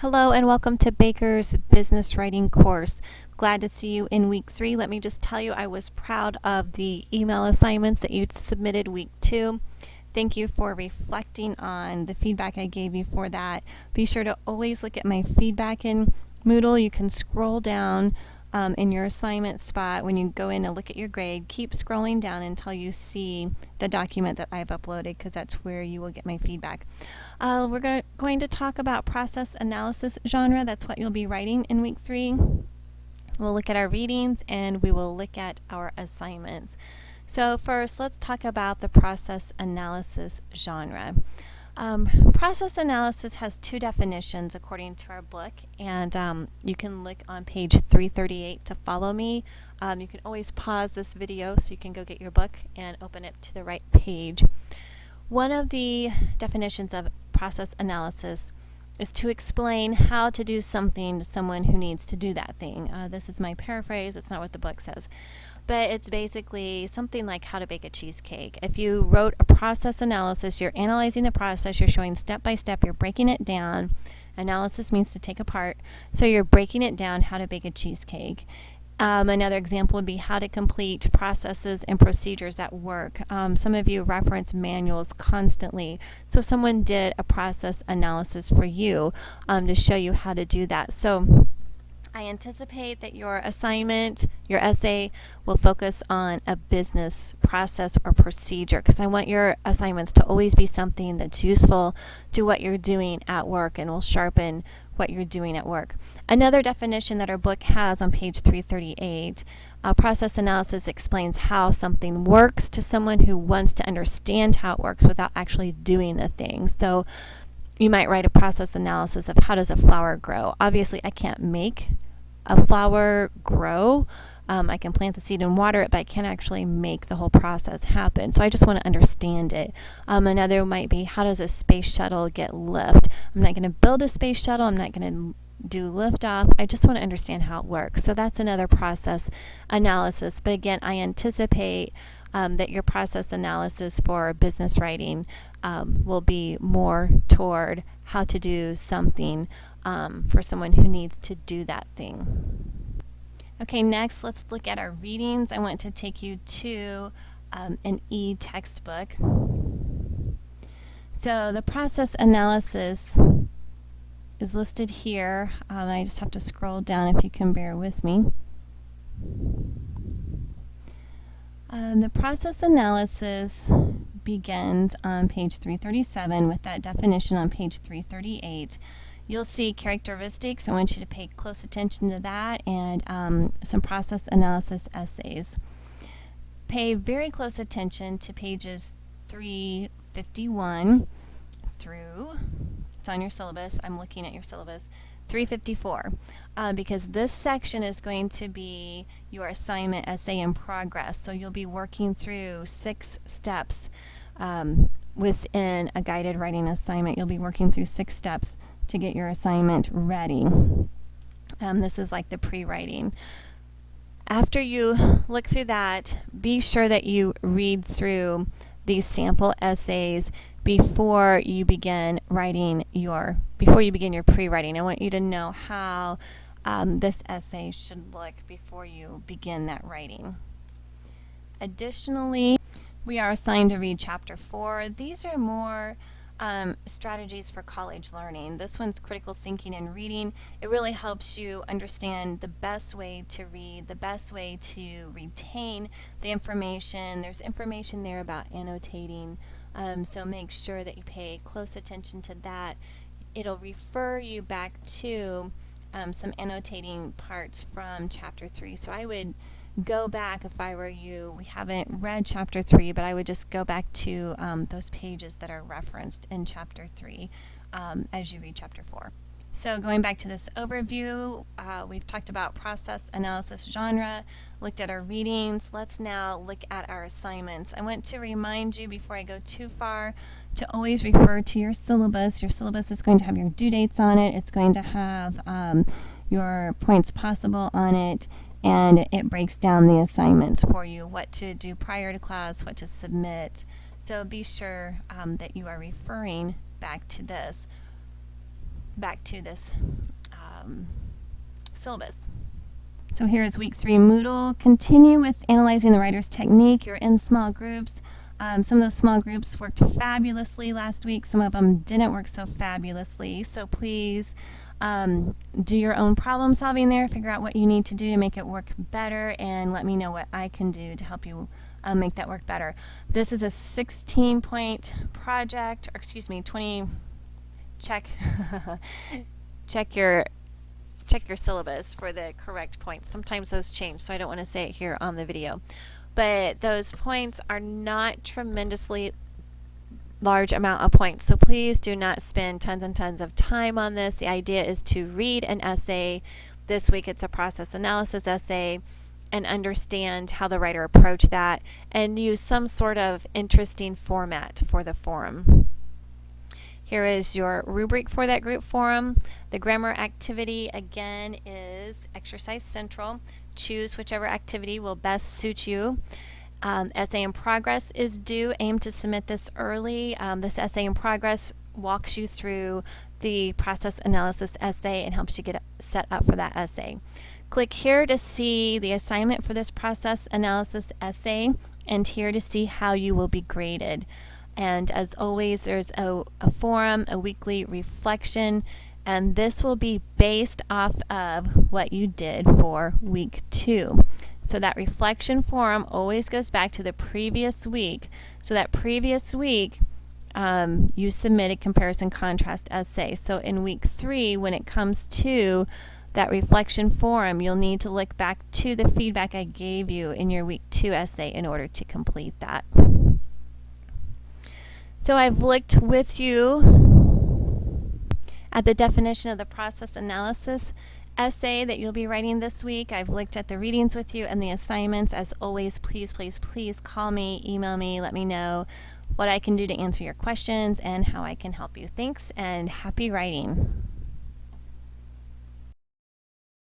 Hello and welcome to Baker's Business Writing course. Glad to see you in week 3. Let me just tell you I was proud of the email assignments that you submitted week 2. Thank you for reflecting on the feedback I gave you for that. Be sure to always look at my feedback in Moodle. You can scroll down in your assignment spot when you go in and look at your grade. Keep scrolling down until you see the document that I've uploaded, because that's where you will get my feedback. We're going to talk about process analysis genre. That's what you'll be writing in week 3. We'll look at our readings and we will look at our assignments. So first, let's talk about the process analysis genre. Process analysis has 2 definitions according to our book, and you can look on page 338 to follow me. You can always pause this video so you can go get your book and open it to the right page. One of the definitions of process analysis is to explain how to do something to someone who needs to do that thing. This is my paraphrase, it's not what the book says. But it's basically something like how to bake a cheesecake. If you wrote a process analysis, you're analyzing the process, you're showing step by step, you're breaking it down. Analysis means to take apart. So you're breaking it down how to bake a cheesecake. Another example would be how to complete processes and procedures at work. Some of you reference manuals constantly. So someone did a process analysis for you to show you how to do that. So I anticipate that your assignment, your essay, will focus on a business process or procedure, because I want your assignments to always be something that's useful to what you're doing at work and will sharpen what you're doing at work. Another definition that our book has on page 338, process analysis explains how something works to someone who wants to understand how it works without actually doing the thing. So you might write a process analysis of how does a flower grow. Obviously, I can't make a flower grow. I can plant the seed and water it, but I can't actually make the whole process happen. So I just want to understand it. Another might be, how does a space shuttle get lift? I'm not going to build a space shuttle. I'm not going to do liftoff. I just want to understand how it works. So that's another process analysis. But again, I anticipate that your process analysis for business writing will be more toward how to do something for someone who needs to do that thing. Okay, next let's look at our readings. I want to take you to an e-textbook. So the process analysis is listed here. I just have to scroll down if you can bear with me. The process analysis begins on page 337 with that definition on page 338. You'll see characteristics. I want you to pay close attention to that, and some process analysis essays. Pay very close attention to pages 351 through, it's on your syllabus, I'm looking at your syllabus, 354, because this section is going to be your assignment essay in progress. So you'll be working through 6 steps within a guided writing assignment. You'll be working through 6 steps to get your assignment ready. This is like the pre-writing. After you look through that, be sure that you read through these sample essays before you begin your pre-writing. I want you to know how this essay should look before you begin that writing. Additionally, we are assigned to read chapter 4. These are more strategies for college learning. This one's critical thinking and reading. It really helps you understand the best way to read, the best way to retain the information. There's information there about annotating, so make sure that you pay close attention to that. It'll refer you back to some annotating parts from chapter 3. So I would go back, if I were you. We haven't read chapter 3, but I would just go back to those pages that are referenced in chapter 3 as you read chapter 4. So going back to this overview, we've talked about process analysis genre, looked at our readings. Let's now look at our assignments. I want to remind you before I go too far to always refer to your syllabus. Your syllabus is going to have your due dates on it. It's going to have your points possible on it, and it breaks down the assignments for you, what to do prior to class, what to submit. So be sure that you are referring back to this. back to this syllabus. So here is week 3 Moodle. Continue with analyzing the writer's technique. You're in small groups. Some of those small groups worked fabulously last week. Some of them didn't work so fabulously. So please do your own problem solving there. Figure out what you need to do to make it work better, and let me know what I can do to help you make that work better. This is a 16-point project, or excuse me, 20. Check check your syllabus for the correct points. Sometimes those change, so I don't want to say it here on the video. But those points are not tremendously large amount of points, so please do not spend tons and tons of time on this. The idea is to read an essay. This week it's a process analysis essay, and understand how the writer approached that, and use some sort of interesting format for the forum. Here is your rubric for that group forum. The grammar activity, again, is Exercise Central. Choose whichever activity will best suit you. Essay in progress is due. Aim to submit this early. This essay in progress walks you through the process analysis essay and helps you get set up for that essay. Click here to see the assignment for this process analysis essay, and here to see how you will be graded. And as always, there's a forum, a weekly reflection, and this will be based off of what you did for week 2. So that reflection forum always goes back to the previous week. So that previous week, you submitted comparison contrast essay. So in week 3, when it comes to that reflection forum, you'll need to look back to the feedback I gave you in your week 2 essay in order to complete that. So I've looked with you at the definition of the process analysis essay that you'll be writing this week. I've looked at the readings with you and the assignments. As always, please, please, please call me, email me, let me know what I can do to answer your questions and how I can help you. Thanks, and happy writing.